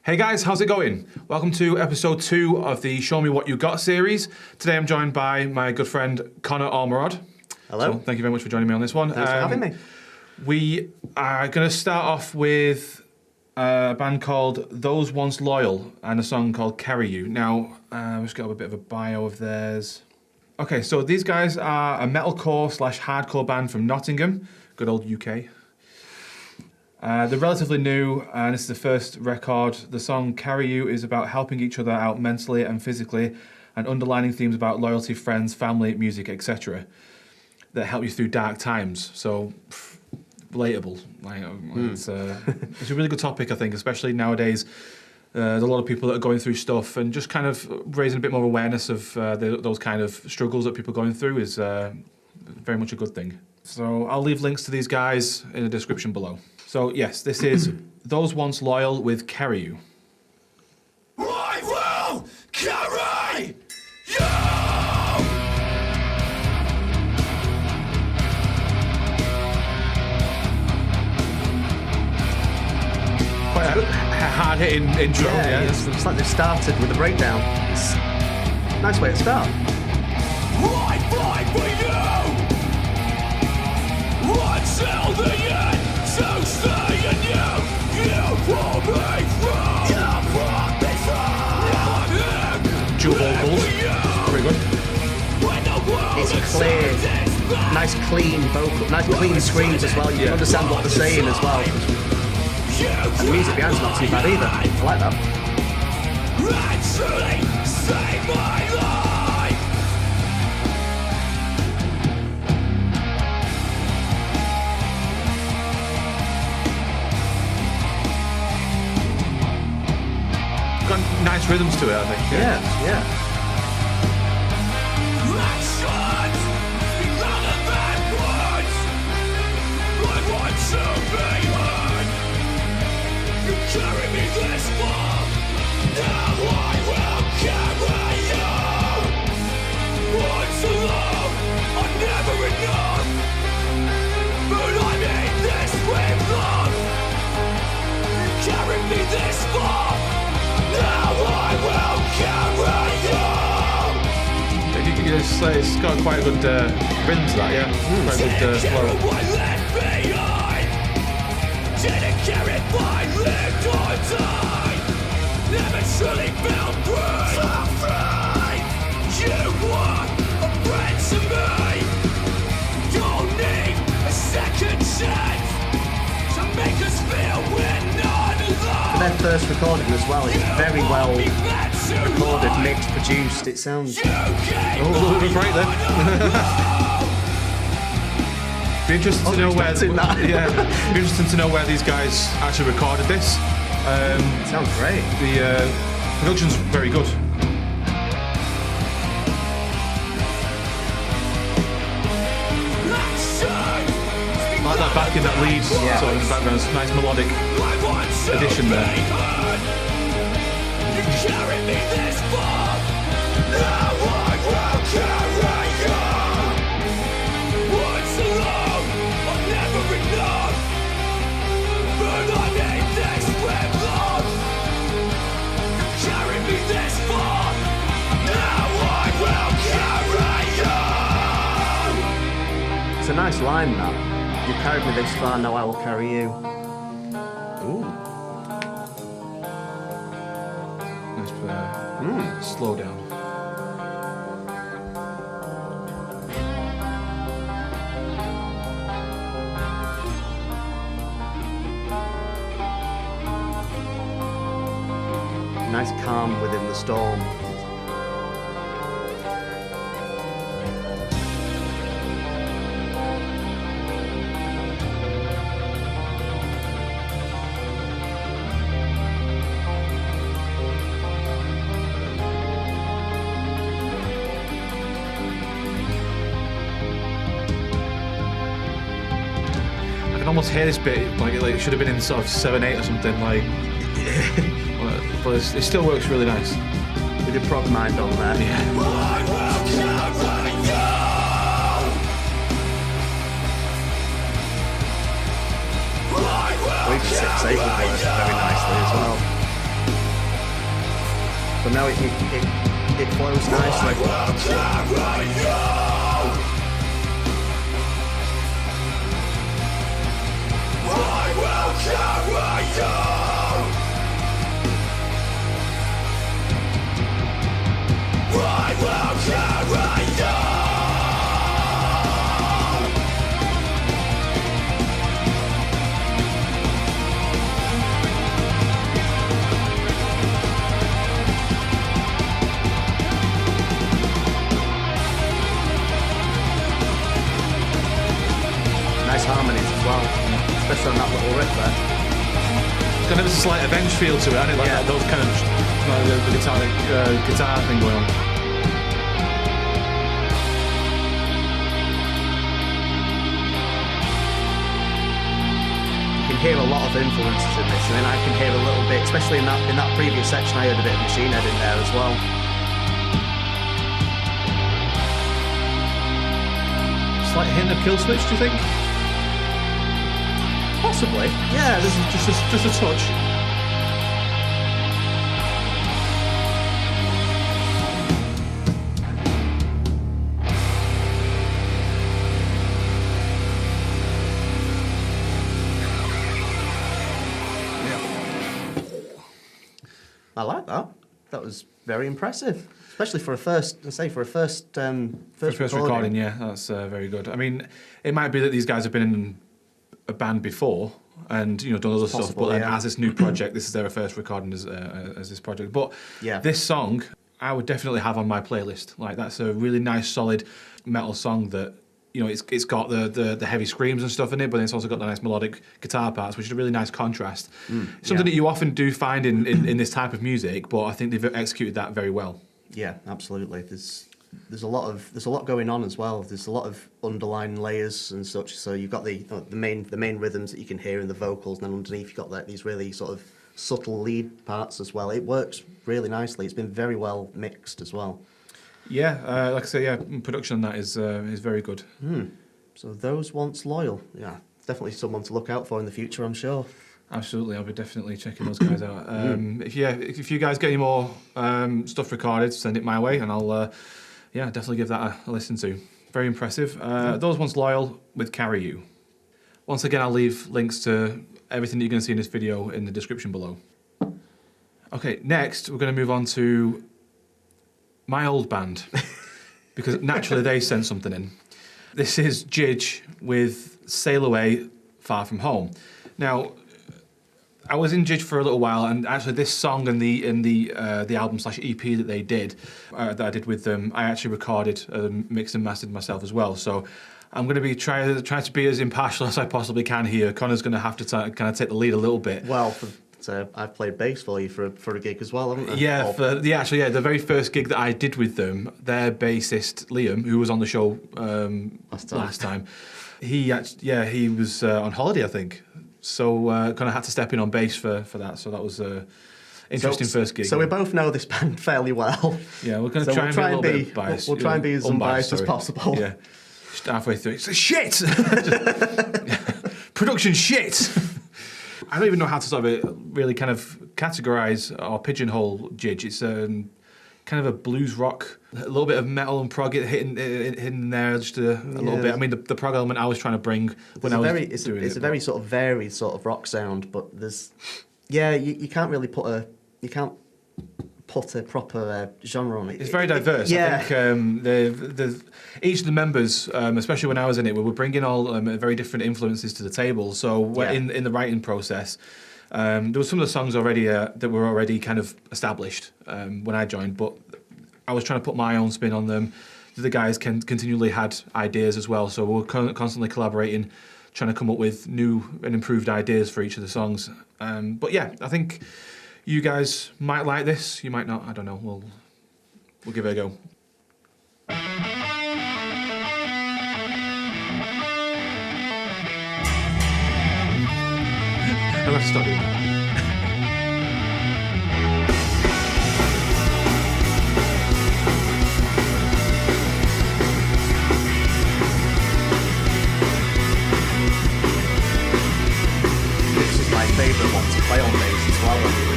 Hey guys, how's it going? Welcome to episode 2 of the Show Me What You Got series. Today I'm joined by my good friend Connor Ormerod. Hello. So thank you very much for joining me on this one. Thanks for having me. We are going to start off with a band called Those Once Loyal and a song called Carry You. Now, I've just got a bit of a bio of theirs. Okay, so these guys are a metalcore / hardcore band from Nottingham, good old UK. They're relatively new, and this is the first record. The song Carry You is about helping each other out mentally and physically, and underlining themes about loyalty, friends, family, music, etc. that help you through dark times. So, relatable. It's a really good topic, I think, especially nowadays. There's a lot of people that are going through stuff, and just kind of raising a bit more awareness of those kind of struggles that people are going through is very much a good thing. So I'll leave links to these guys in the description below. So yes, this is Those Once Loyal with Carry You. I will carry you! Quite a hard-hitting intro. Yeah, it's like they've started with a breakdown. It's a nice way to start. I fight for you! Until the end, so stay in you pull me through! You pull me through! Dual vocals. Very good. When the world It's clear, nice clean vocal, nice clean screams as well. You can understand what they're saying as well. And the music behind's not too bad either. I like that. Actually save my life! Got nice rhythms to it, I think. Yeah. Actions speak louder than words. I want to be heard. You carry me this far. Now I will carry you. Once alone, I'm never enough. But I need this with love. You carry me this far. Now I will carry you. It's got quite a good rhythm to that, yeah. Quite a good flow. I left behind. Didn't care if I lived or died. Never truly felt free. You were a friend to me. Don't need a second chance to make us feel we're not alone. For their first recording as well, it's very well recorded, mixed, produced. It sounds... Oh, a little bit bright there. Be interesting to know where. Yeah, be interesting to know where these guys actually recorded this. It sounds great. The production's very good. I like that back in that lead sort of in the background. It's a nice melodic addition there. You carry me this far. Now I will carry you. Once alone, I'm never enough. But I need this with love. You carry me this far. Now I will carry you. It's a nice line, that. You carried me this far, now I will carry you. Ooh. Nice slow down. Nice calm within the storm. I can almost hear this bit like it should have been in sort of 7/8 or something. Like, but it still works really nice. With a prog mind on there. Yeah. I will carry you. Well, even 6/8 would work very nicely as well. But now it flows nicely. Nice harmonies as well, especially on that little riff there. Kind of a slight Avenged feel to it, and like those kind of the guitar thing going on. You can hear a lot of influences in this, and then I can hear a little bit, especially in that previous section, I heard a bit of Machine Head in there as well. Slight hint of Kill Switch, do you think? Possibly. Yeah, this is Just a touch. I like that. That was very impressive, especially for a first Recording, yeah, that's very good. I mean, it might be that these guys have been in a band before and done other stuff, but then as this new project, this is their first recording as this project. But this song, I would definitely have on my playlist. Like, that's a really nice, solid metal song that it's got the heavy screams and stuff in it, but it's also got the nice melodic guitar parts, which is a really nice contrast. Something that you often do find in this type of music, but I think they've executed that very well. Yeah, absolutely. There's a lot going on as well. There's a lot of underlying layers and such. So you've got the main rhythms that you can hear in the vocals, and then underneath you've got these really sort of subtle lead parts as well. It works really nicely. It's been very well mixed as well. Yeah, like I say, production on that is very good. So Those Once Loyal, definitely someone to look out for in the future, I'm sure. Absolutely, I'll be definitely checking those guys out. If you guys get any more stuff recorded, send it my way, and I'll definitely give that a listen to. Very impressive. Those Once Loyal with Carry You. Once again, I'll leave links to everything that you're going to see in this video in the description below. Okay, next we're going to move on to my old band, because naturally they sent something in. This is Jidge with Sail Away Far From Home. Now, I was in Jidge for a little while, and actually this song and the album / EP that they did, that I did with them, I actually recorded, mixed and mastered myself as well. So I'm going to be trying to be as impartial as I possibly can here. Connor's going to have to kind of take the lead a little bit. Well, I've played bass for you for a gig as well, haven't I? Yeah, the very first gig that I did with them, their bassist Liam, who was on the show last time, he was on holiday, I think. So kind of had to step in on bass for that. So that was an interesting first gig. So we both know this band fairly well. Yeah, we're going to try and be a little bit biased. We'll try and be as unbiased as possible. Yeah, just halfway through, it's shit. Production shit. I don't even know how to sort of really kind of categorise or pigeonhole Jidge. It's kind of a blues rock, a little bit of metal and prog hidden there, just a little bit. I mean, the prog element I was trying to bring when I was doing it. It's a very sort of varied sort of rock sound, but you can't really put a proper genre on it. It's very diverse. Yeah. I think each of the members, especially when I was in it, we were bringing all very different influences to the table. So in the writing process, there were some of the songs already that were already kind of established when I joined, but I was trying to put my own spin on them. The guys continually had ideas as well, so we were constantly collaborating, trying to come up with new and improved ideas for each of the songs. But yeah, I think you guys might like this, you might not, I don't know, we'll give it a go. I'll have to stop doing that. This is my favourite one to play on bass as well when we were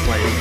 playing.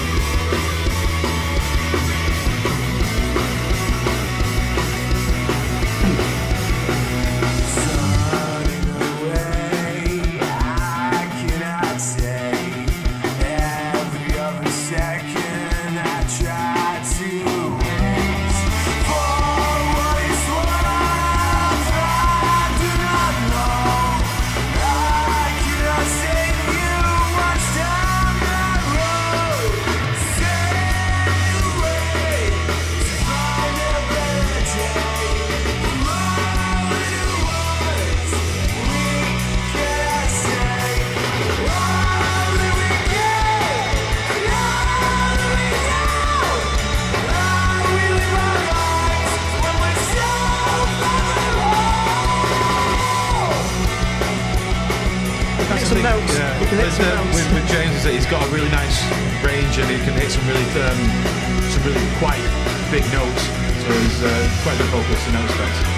with James is that he's got a really nice range and he can hit some really quite big notes. So he's quite good vocalist in that respect.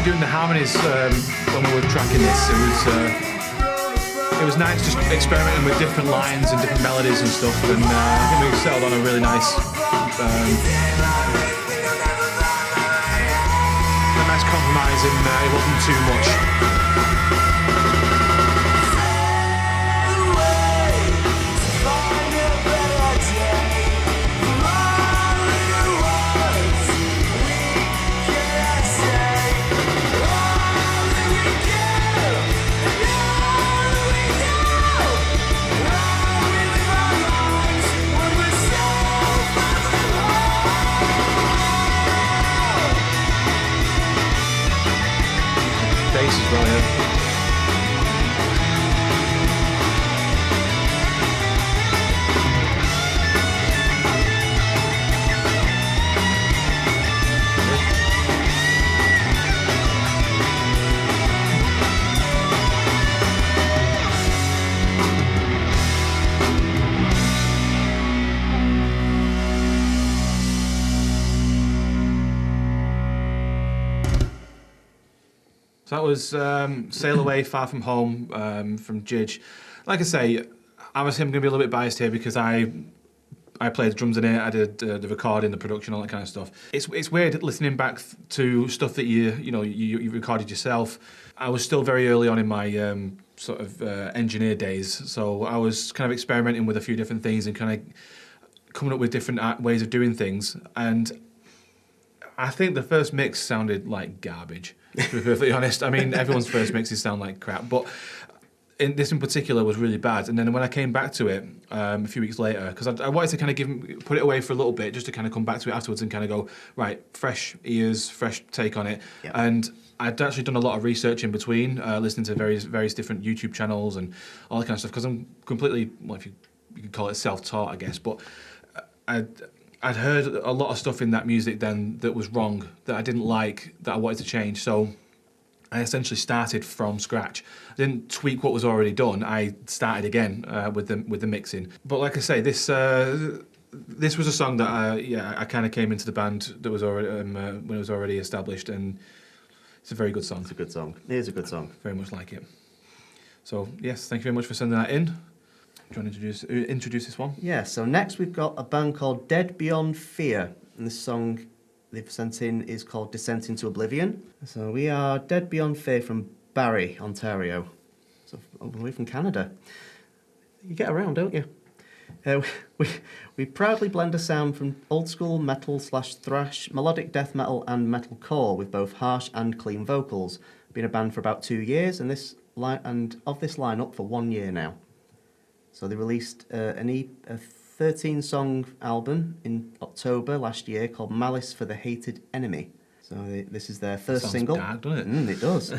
Doing the harmonies when we were tracking this, it was nice just experimenting with different lines and different melodies and stuff, and I think we settled on a really nice compromise, and it wasn't too much. Bass as well, yeah. So that was Sail Away, Far From Home from Jidge. Like I say, I'm going to be a little bit biased here because I played the drums in it, I did the recording, the production, all that kind of stuff. It's weird listening back to stuff that you recorded yourself. I was still very early on in my sort of engineer days, so I was kind of experimenting with a few different things and kind of coming up with different ways of doing things. And I think the first mix sounded like garbage, to be perfectly honest. I mean, everyone's first mixes sound like crap, but this in particular was really bad. And then when I came back to it a few weeks later, because I wanted to kind of put it away for a little bit, just to kind of come back to it afterwards and kind of go, right, fresh ears, fresh take on it. Yep. And I'd actually done a lot of research in between, listening to various different YouTube channels and all that kind of stuff, because I'm completely, well, if you could call it self-taught, I guess, but I'd heard a lot of stuff in that music then that was wrong, that I didn't like, that I wanted to change. So I essentially started from scratch. I didn't tweak what was already done. I started again with the mixing. But like I say, this was a song that I kind of came into the band that was already when it was already established, and it's a very good song. It's a good song. It is a good song. Very much like it. So yes, thank you very much for sending that in. Do you want to introduce this one? Yeah, so next we've got a band called Dead Beyond Fear, and this song they've sent in is called Descent into Oblivion. So we are Dead Beyond Fear from Barrie, Ontario. So all the way from Canada. You get around, don't you? We proudly blend a sound from old school metal / thrash, melodic death metal and metalcore with both harsh and clean vocals. Been a band for about 2 years, and of this lineup for 1 year now. So they released a 13-song album in October last year called Malice for the Hated Enemy. So this is their first single. Sounds dark, doesn't it? It does.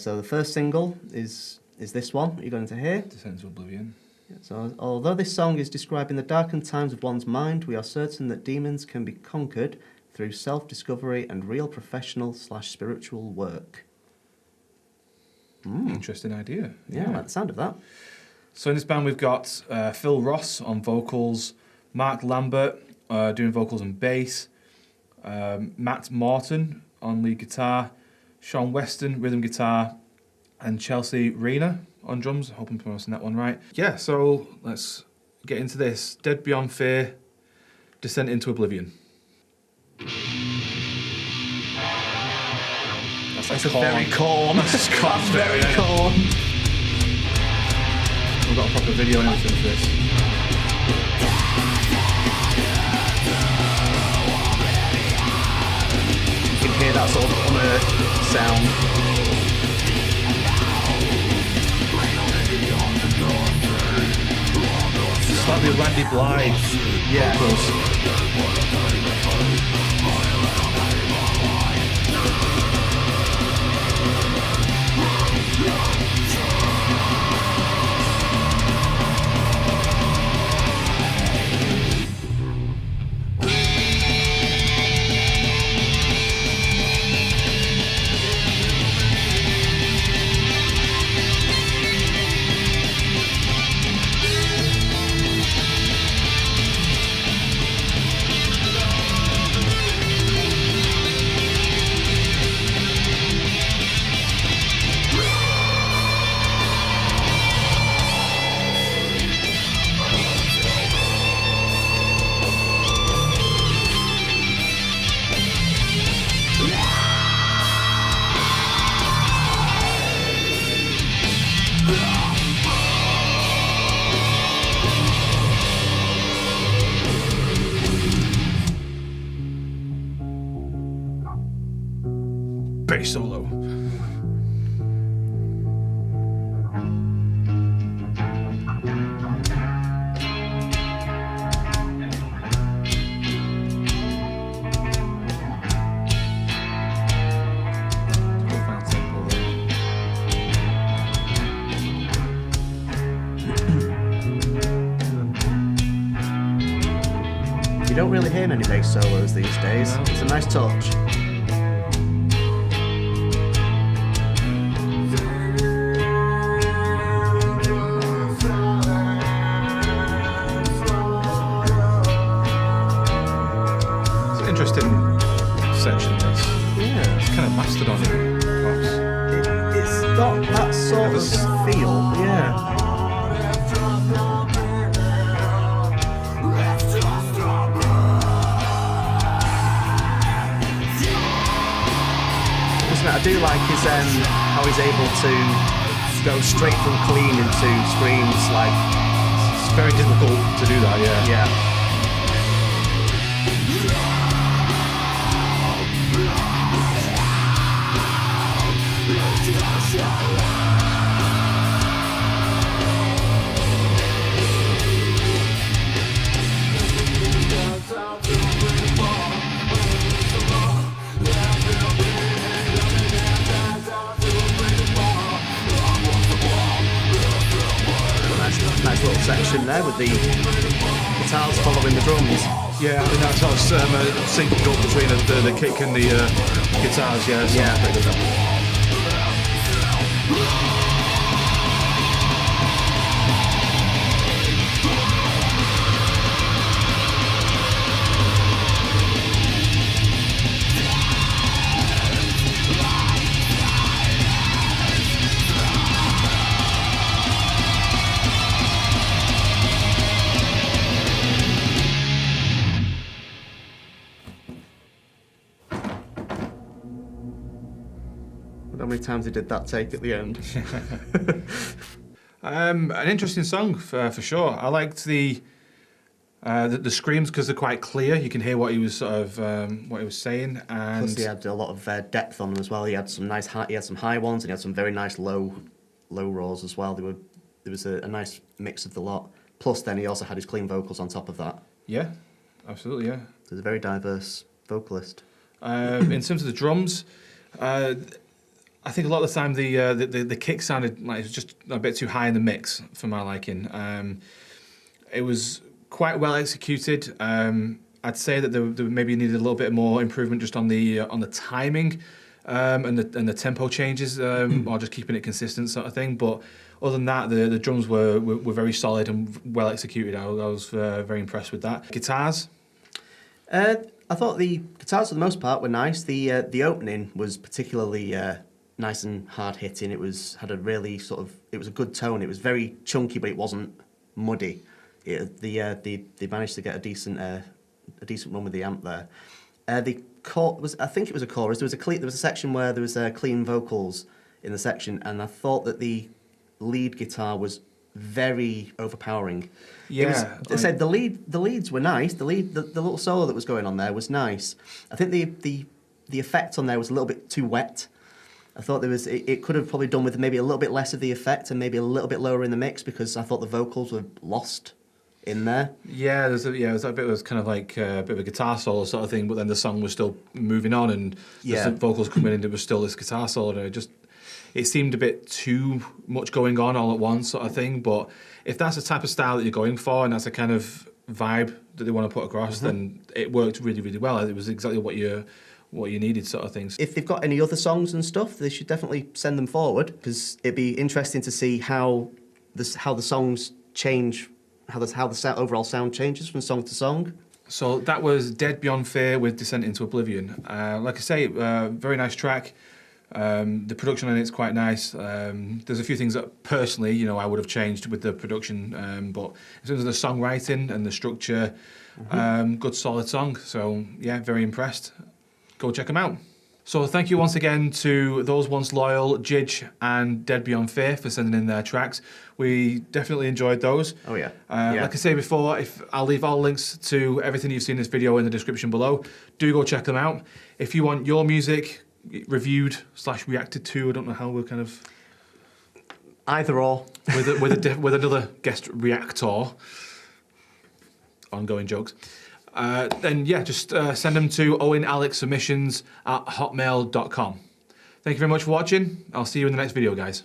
So the first single is this one that you're going to hear. Descent into Oblivion. So although this song is describing the darkened times of one's mind, we are certain that demons can be conquered through self-discovery and real professional / spiritual work. Interesting idea. Yeah, I like the sound of that. So in this band we've got Phil Ross on vocals, Mark Lambert doing vocals and bass, Matt Morton on lead guitar, Sean Weston, rhythm guitar, and Chelsea Rena on drums. I hope I'm pronouncing that one right. Yeah, so let's get into this. Dead Beyond Fear, Descent into Oblivion. That's very Korn. That's very Korn. We've got a proper video and everything for this. You can hear that sort of unearthed sound. Slightly Randy Blythe. Yeah. Vocals. Bass solo. You don't really hear many bass solos these days. No. It's a nice touch. It's an interesting section, this. Yeah. It's kind of mastered on it, perhaps. It's got that sort of feel. Yeah. I do like his how he's able to go straight from clean into screams. Like, It's very difficult to do that, yeah. yeah. Nice little section there with the guitars following the drums. Yeah, I think that sort of synced up between the kick and the guitars, yeah. So Yeah. pretty good. How many times he did that take at the end? An interesting song for sure. I liked the screams because they're quite clear. You can hear what he was sort of what he was saying, and Plus, he had a lot of depth on them as well. He had some nice high, he had some high ones, and he had some very nice low rolls as well. There was a nice mix of the lot. Plus, then he also had his clean vocals on top of that. yeah, absolutely, yeah. So he's a very diverse vocalist. In terms of the drums, I think a lot of the time the kick sounded like it was just a bit too high in the mix for my liking. It was quite well executed. I'd say that there maybe needed a little bit more improvement just on the timing and the tempo changes, or just keeping it consistent sort of thing. But other than that, the drums were very solid and well executed. I was very impressed with that. Guitars. I thought the guitars for the most part were nice. The opening was particularly nice and hard hitting. It had a really it was a good tone. It was very chunky, but it wasn't muddy. They managed to get a decent run with the amp there. I think it was a chorus. There was a section where there was clean vocals in the section, and I thought that the lead guitar was very overpowering. Yeah, I said the leads were nice. The little solo that was going on there was nice. I think the effect on there was a little bit too wet. I thought it could have probably done with maybe a little bit less of the effect and maybe a little bit lower in the mix, because I thought the vocals were lost in there. Yeah, it was kind of like a bit of a guitar solo sort of thing, but then the song was still moving on, and the vocals coming in, and it was still this guitar solo. And it seemed a bit too much going on all at once sort of thing. But if that's the type of style that you're going for, and that's the kind of vibe that they want to put across, then it worked really, really well. It was exactly what you needed sort of things. If they've got any other songs and stuff, they should definitely send them forward, because it'd be interesting to see how the songs change, how the overall sound changes from song to song. So that was Dead Beyond Fear with Descent into Oblivion. Like I say, very nice track. The production on it's quite nice. There's a few things that personally, I would have changed with the production, but in terms of the songwriting and the structure, good solid song. So yeah, very impressed. Go check them out. So thank you once again to Those Once Loyal, Jidge and Dead Beyond Fear for sending in their tracks. We definitely enjoyed those. Oh yeah. Like I say before, I'll leave all links to everything you've seen in this video in the description below. Do go check them out. If you want your music reviewed / reacted to, I don't know how we're kind of either or with another guest reactor. Ongoing jokes. Then yeah, just send them to owenalecsubmisions@hotmail.com. Thank you very much for watching. I'll see you in the next video, guys.